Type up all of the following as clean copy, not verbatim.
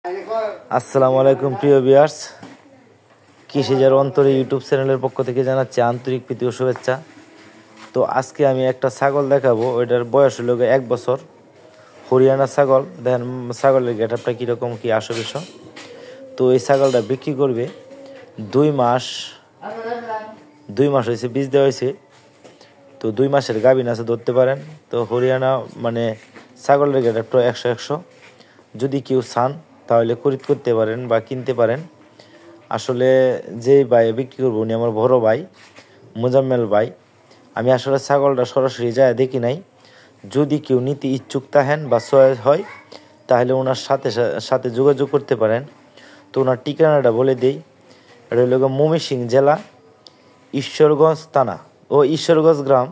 আসসালামু আলাইকুম প্রিয় ভিউয়ার্স, কৃষিজার অন্তরে ইউটিউব চ্যানেলের পক্ষ থেকে জানাচ্ছি আন্তরিক প্রীতি ও শুভেচ্ছা। তো আজকে আমি একটা ছাগল দেখাবো, ওইটার বয়স হলো 1 বছর, হরিয়ানা ছাগল। দেখেন ছাগলের গেটআপটা কীরকম কি আসো বিষয়। তো এই ছাগলটা বিক্রি করবে 2 মাস হয়েছে, বীজ দেওয়া হয়েছে। তো 2 মাসের গাভীন আছে, ধরতে পারেন। তো হরিয়ানা মানে ছাগলের গেটআপটা 100 যদি কেউ চান তাহলে খরিদ করতে পারেন বা কিনতে পারেন। আসলে যেই ভাই বিক্রি করবো উনি আমার বড় ভাই মোজাম্মেল ভাই। আমি আসলে ছাগলটা সরাসরি যায় দেখি নাই। যদি কেউ নিতে ইচ্ছুক থাকেন বা চয়েস হয় তাহলে ওনার সাথে যোগাযোগ করতে পারেন। তো ওনার ঠিকানাটা বলে দিই, এটা হলো ময়মনসিংহ জেলা, ঈশ্বরগঞ্জ থানা ও ঈশ্বরগঞ্জ গ্রাম,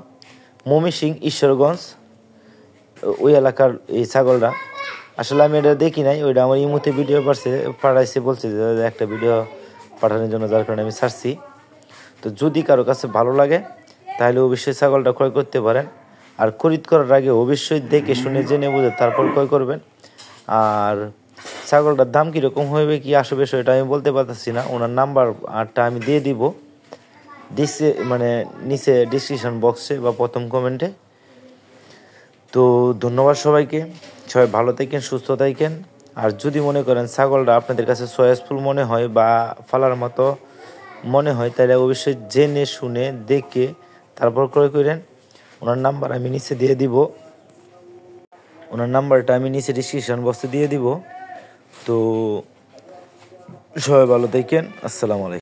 ময়মনসিংহ ঈশ্বরগঞ্জ ওই এলাকার এই ছাগলটা। আসলে আমি এটা দেখি নাই, ওইটা আমার ইমুতে ভিডিও পাঠাইছে, বলছে যে একটা ভিডিও পাঠানোর জন্য, যার কারণে আমি ছাড়ছি। তো যদি কারো কাছে ভালো লাগে তাহলে অবশ্যই ছাগলটা ক্রয় করতে পারেন। আর খরিদ করার আগে অবশ্যই দেখে শুনে জেনে বুঝে তারপর ক্রয় করবেন। আর ছাগলটার দাম কীরকম হবে কি আসবে সেটা আমি বলতে পারতেছি না। ওনার নাম্বারটা আমি দিয়ে দিব নিচে ডিসক্রিপশন বক্সে বা প্রথম কমেন্টে। তো ধন্যবাদ সবাইকে, সবাই ভালো থাকেন, সুস্থ থাকেন। আর যদি মনে করেন ছাগলটা আপনাদের কাছে চয়েসফুল মনে হয় বা ফালার মতো মনে হয় তাহলে অবশ্যই জেনে শুনে দেখে তারপর ক্রয় করেন। ওনার নাম্বারটা আমি নিচে ডিসক্রিপশন বক্সে দিয়ে দিব। তো সবাই ভালো থাকেন, আসসালামু আলাইকুম।